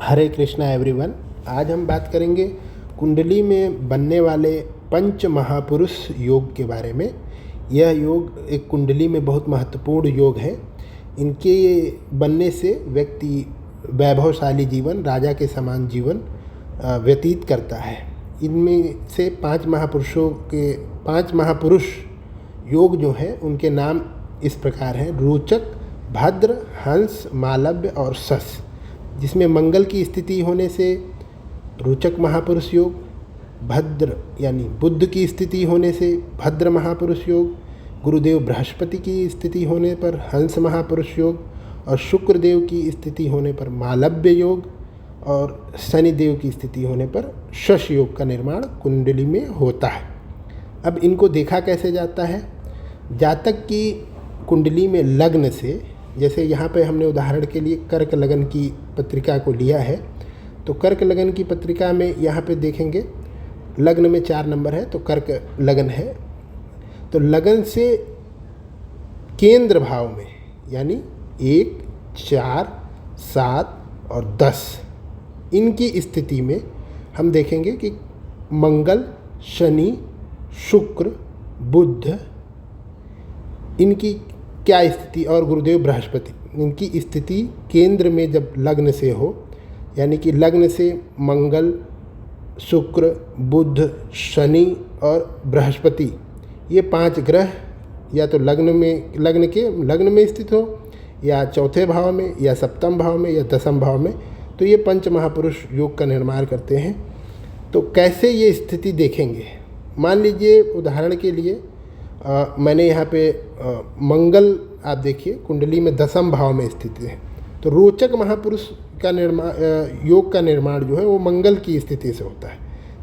हरे Krishna everyone. आज हम बात करेंगे कुंडली में बनने वाले पंच महापुरुष योग के बारे में। यह योग एक कुंडली में बहुत महत्वपूर्ण योग है। इनके बनने से व्यक्ति वैभवशाली जीवन, राजा के समान जीवन व्यतीत करता है। इनमें से पांच महापुरुष योग जो हैं उनके नाम इस प्रकार हैं: रोचक, भद्र, हंस, मालव्य और शश। जिसमें मंगल की स्थिति होने से रोचक महापुरुष योग, भद्र यानी बुध की स्थिति होने से भद्र महापुरुष योग, गुरुदेव बृहस्पति की स्थिति होने पर हंस महापुरुष योग और शुक्रदेव की स्थिति होने पर मालव्य योग और शनिदेव की स्थिति होने पर शश योग का निर्माण कुंडली में होता है। अब इनको देखा कैसे जाता है? जातक की कुंडली में लग्न से, जैसे यहाँ पे हमने उदाहरण के लिए कर्क लगन की पत्रिका को लिया है, तो कर्क लगन की पत्रिका में यहाँ पे देखेंगे लग्न में 4 नंबर है, तो कर्क लगन है। तो लगन से केंद्र भाव में यानी 1, 4, 7 और 10 इनकी स्थिति में हम देखेंगे कि मंगल, शनि, शुक्र, बुध इनकी क्या स्थिति और गुरुदेव बृहस्पति इनकी स्थिति केंद्र में जब लग्न से हो, यानी कि लग्न से मंगल, शुक्र, बुध, शनि और बृहस्पति ये 5 ग्रह या तो लग्न में स्थित हो या चौथे भाव में या सप्तम भाव में या दसम भाव में, तो ये पंच महापुरुष योग का निर्माण करते हैं। तो कैसे ये स्थिति देखेंगे? मान लीजिए उदाहरण के लिए मैंने यहाँ पे मंगल, आप देखिए कुंडली में दसम भाव में स्थित है, तो रोचक महापुरुष का योग का निर्माण जो है वो मंगल की स्थिति से होता है।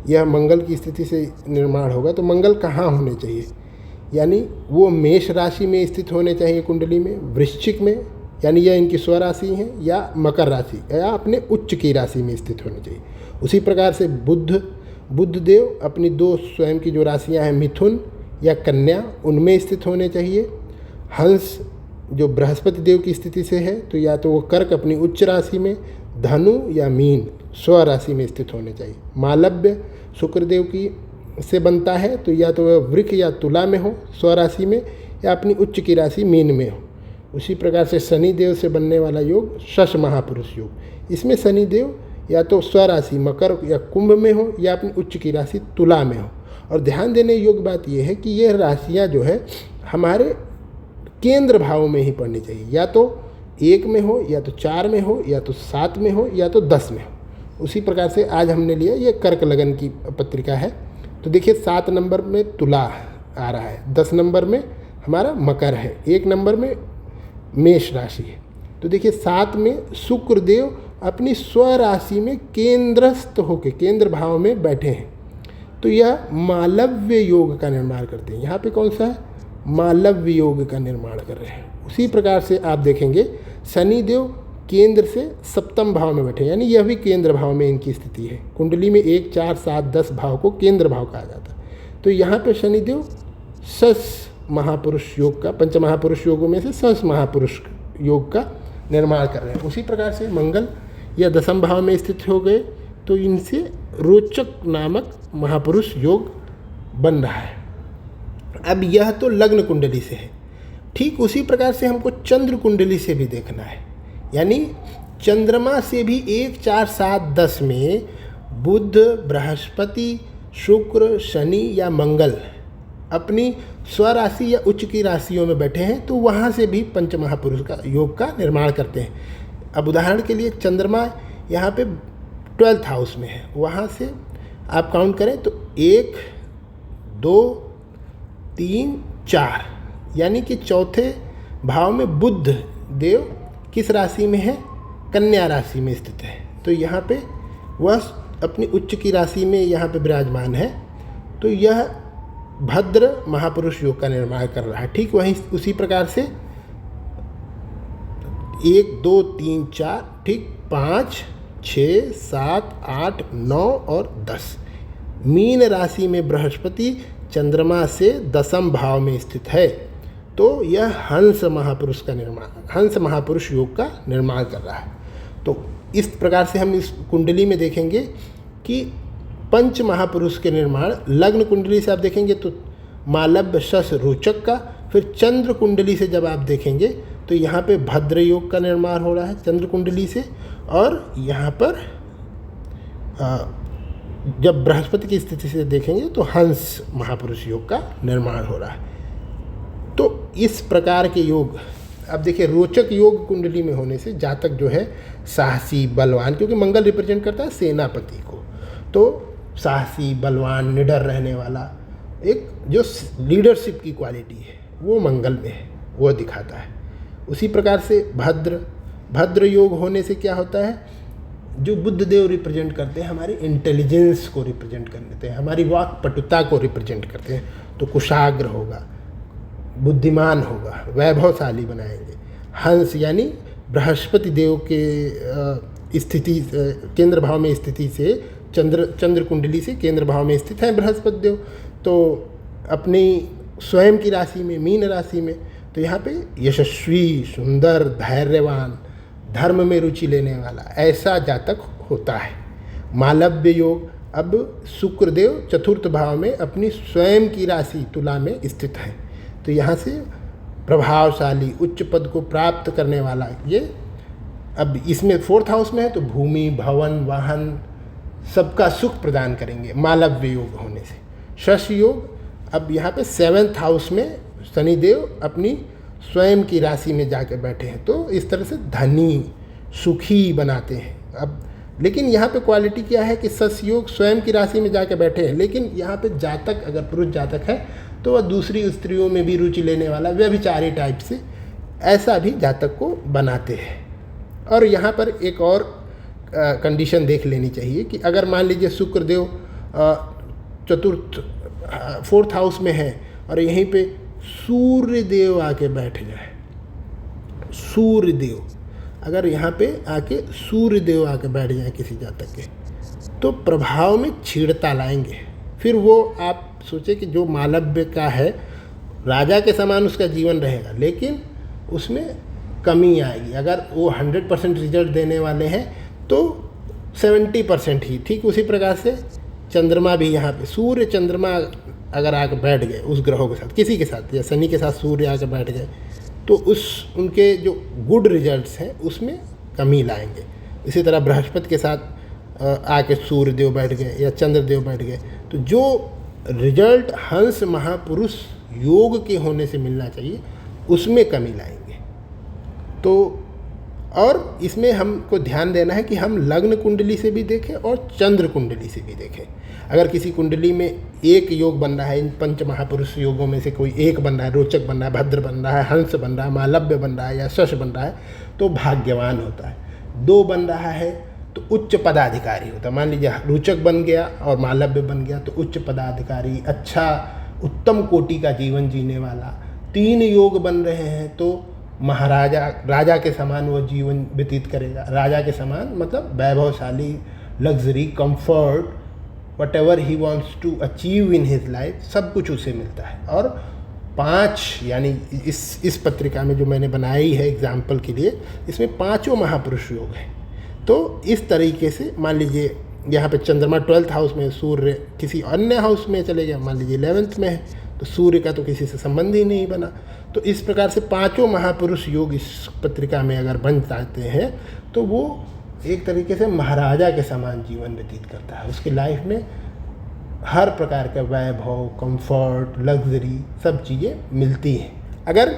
यह मंगल की स्थिति से निर्माण होगा, तो मंगल कहाँ होने चाहिए? यानी वो मेष राशि में स्थित होने चाहिए कुंडली में, वृश्चिक में यानी यह इनकी स्वराशि है, या मकर राशि या अपने उच्च की राशि में स्थित होने चाहिए। उसी प्रकार से बुध देव अपनी 2 स्वयं की जो राशियाँ हैं मिथुन या कन्या उनमें स्थित होने चाहिए। हंस जो बृहस्पति देव की स्थिति से है, तो या तो वो कर्क अपनी उच्च राशि में, धनु या मीन स्व राशि में स्थित होने चाहिए। मालव्य शुक्रदेव की से बनता है, तो या तो वह वृक या तुला में हो स्व राशि में, या अपनी उच्च की राशि मीन में हो। उसी प्रकार से शनिदेव से बनने वाला योग शश महापुरुष योग, इसमें शनिदेव या तो स्व राशि मकर या कुंभ में हो या अपनी उच्च की राशि तुला में हो। और ध्यान देने योग्य बात यह है कि यह राशियाँ जो है हमारे केंद्र भाव में ही पढ़नी चाहिए, या तो 1 में हो या तो 4 में हो या तो 7 में हो या तो 10 में हो। उसी प्रकार से आज हमने लिया ये कर्क लगन की पत्रिका है, तो देखिए 7 नंबर में तुला आ रहा है, 10 नंबर में हमारा मकर है, 1 नंबर में मेष राशि है। तो देखिए 7 में शुक्रदेव अपनी स्व राशि में केंद्रस्थ होकर केंद्र भाव में बैठे हैं, तो यह मालव्य योग का निर्माण करते हैं। यहाँ पे कौन सा है? मालव्य योग का निर्माण कर रहे हैं। उसी प्रकार से आप देखेंगे शनिदेव केंद्र से सप्तम भाव में बैठे, यानी यह भी केंद्र भाव में इनकी स्थिति है। कुंडली में 1, 4, 7, 10 भाव को केंद्र भाव कहा जाता है। तो यहाँ पे शनिदेव शश महापुरुष योग का, पंच महापुरुष योगों में से शश महापुरुष योग का निर्माण कर रहे हैं। उसी प्रकार से मंगल या दसम भाव में स्थित हो गए, तो इनसे रोचक नामक महापुरुष योग बन रहा है। अब यह तो लग्न कुंडली से है। ठीक उसी प्रकार से हमको चंद्र कुंडली से भी देखना है, यानी चंद्रमा से भी 1, 4, 7, 10 में बुध, बृहस्पति, शुक्र, शनि या मंगल अपनी स्वराशि या उच्च की राशियों में बैठे हैं, तो वहाँ से भी पंच महापुरुष का योग का निर्माण करते हैं। अब उदाहरण के लिए चंद्रमा यहाँ पे 12th हाउस में है, वहाँ से आप काउंट करें तो 1, 2, 3, 4 यानी कि चौथे भाव में बुध देव किस राशि में है? कन्या राशि में स्थित है। तो यहाँ पे वह अपनी उच्च की राशि में यहाँ पे विराजमान है, तो यह भद्र महापुरुष योग का निर्माण कर रहा है। ठीक वहीं उसी प्रकार से 1, 2, 3, 4 ठीक 5, 6, 7, 8, 9 और 10 मीन राशि में बृहस्पति चंद्रमा से दसम भाव में स्थित है, तो यह हंस महापुरुष योग का निर्माण कर रहा है। तो इस प्रकार से हम इस कुंडली में देखेंगे कि पंच महापुरुष के निर्माण लग्न कुंडली से आप देखेंगे तो मालव्य शश रोचक का, फिर चंद्र कुंडली से जब आप देखेंगे तो यहाँ पे भद्र योग का निर्माण हो रहा है चंद्र कुंडली से, और यहाँ पर जब बृहस्पति की स्थिति से देखेंगे तो हंस महापुरुष योग का निर्माण हो रहा है। तो इस प्रकार के योग, अब देखिए रोचक योग कुंडली में होने से जातक जो है साहसी बलवान, क्योंकि मंगल रिप्रेजेंट करता है सेनापति को, तो साहसी बलवान निडर रहने वाला एक जो लीडरशिप की क्वालिटी है वो मंगल में है, वो दिखाता है। उसी प्रकार से भद्र योग होने से क्या होता है, जो बुद्ध देव रिप्रेजेंट करते हैं हमारे इंटेलिजेंस को रिप्रेजेंट कर लेते हैं, हमारी वाक पटुता को रिप्रेजेंट करते हैं, तो कुशाग्र होगा, बुद्धिमान होगा, वैभवशाली बनाएंगे। हंस यानी बृहस्पति देव के स्थिति केंद्र भाव में स्थिति से चंद्र कुंडली से केंद्र भाव में स्थित है बृहस्पति देव, तो अपनी स्वयं की राशि में मीन राशि में, तो यहाँ पे यशस्वी, सुंदर, धैर्यवान, धर्म में रुचि लेने वाला ऐसा जातक होता है। मालव्य योग, अब शुक्रदेव चतुर्थ भाव में अपनी स्वयं की राशि तुला में स्थित है, तो यहाँ से प्रभावशाली उच्च पद को प्राप्त करने वाला ये, अब इसमें फोर्थ हाउस में है तो भूमि, भवन, वाहन सबका सुख प्रदान करेंगे मालव्य योग होने से। शश योग, अब यहाँ पे सेवेंथ हाउस में शनिदेव अपनी स्वयं की राशि में जाके बैठे हैं, तो इस तरह से धनी सुखी बनाते हैं। अब लेकिन यहाँ पे क्वालिटी क्या है कि शश योग स्वयं की राशि में जाके बैठे हैं, लेकिन यहाँ पे जातक अगर पुरुष जातक है तो वह दूसरी स्त्रियों में भी रुचि लेने वाला व्यभिचारी टाइप से ऐसा भी जातक को बनाते हैं। और यहाँ पर एक और कंडीशन देख लेनी चाहिए कि अगर मान लीजिए शुक्रदेव फोर्थ हाउस में है और यहीं पे सूर्य देव आके बैठ जाए, सूर्य देव अगर यहाँ पे आके सूर्य देव आके बैठ जाए किसी जातक के, तो प्रभाव में छीड़ता लाएंगे। फिर वो आप सोचे कि जो मालव्य का है राजा के समान उसका जीवन रहेगा, लेकिन उसमें कमी आएगी। अगर वो 100% रिजल्ट देने वाले हैं तो 70% ही। ठीक उसी प्रकार से चंद्रमा भी यहाँ पे, सूर्य चंद्रमा अगर आके बैठ गए उस ग्रहों के साथ, किसी के साथ या शनि के साथ सूर्य आके बैठ गए, तो उनके जो गुड रिजल्ट्स हैं उसमें कमी लाएंगे। इसी तरह बृहस्पति के साथ आके सूर्य देव बैठ गए या चंद्र देव बैठ गए, तो जो रिजल्ट हंस महापुरुष योग के होने से मिलना चाहिए उसमें कमी लाएंगे। तो और इसमें हमको ध्यान देना है कि हम लग्न कुंडली से भी देखें और चंद्र कुंडली से भी देखें। अगर किसी कुंडली में एक योग बन रहा है, इन पंच महापुरुष योगों में से कोई एक बन रहा है, रोचक बन रहा है, भद्र बन रहा है, हंस बन रहा है, मालव्य बन रहा है या शश बन रहा है, तो भाग्यवान होता है। दो बन रहा है तो उच्च पदाधिकारी होता है। मान लीजिए रोचक बन गया और मालव्य बन गया तो उच्च पदाधिकारी, अच्छा उत्तम कोटि का जीवन जीने वाला। तीन योग बन रहे हैं तो महाराजा, राजा के समान वो जीवन व्यतीत करेगा। राजा के समान मतलब वैभवशाली, luxury, comfort, whatever he wants to achieve in his life, सब कुछ उसे मिलता है। और 5 यानी इस पत्रिका में जो मैंने बनाई है एग्जाम्पल के लिए, इसमें 5 महापुरुष योग हैं। तो इस तरीके से मान लीजिए यहाँ पे चंद्रमा 12th हाउस में, सूर्य किसी अन्य हाउस में चले गया, मान लीजिए 11th में है, तो सूर्य का तो किसी से संबंध ही नहीं बना। तो इस प्रकार से 5 महापुरुष योग इस पत्रिका में अगर बन जाते हैं तो वो एक तरीके से महाराजा के समान जीवन व्यतीत करता है। उसकी लाइफ में हर प्रकार का वैभव, कंफर्ट, लग्जरी सब चीज़ें मिलती हैं। अगर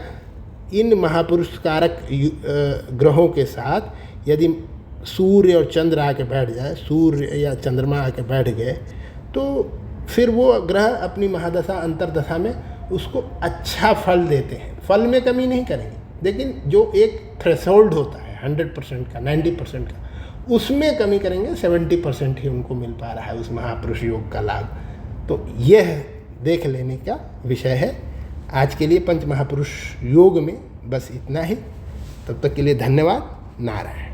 इन महापुरुष कारक ग्रहों के साथ यदि सूर्य और चंद्र आके बैठ जाए, सूर्य या चंद्रमा आके बैठ गए, तो फिर वो ग्रह अपनी महादशा अंतरदशा में उसको अच्छा फल देते हैं। फल में कमी नहीं करेंगे, लेकिन जो एक थ्रेशोल्ड होता है 100% का, 90% का, उसमें कमी करेंगे। 70% ही उनको मिल पा रहा है उस महापुरुष योग का लाभ। तो यह देख लेने का विषय है आज के लिए पंच महापुरुष योग में। बस इतना ही। तब तक के लिए धन्यवाद। नारायण।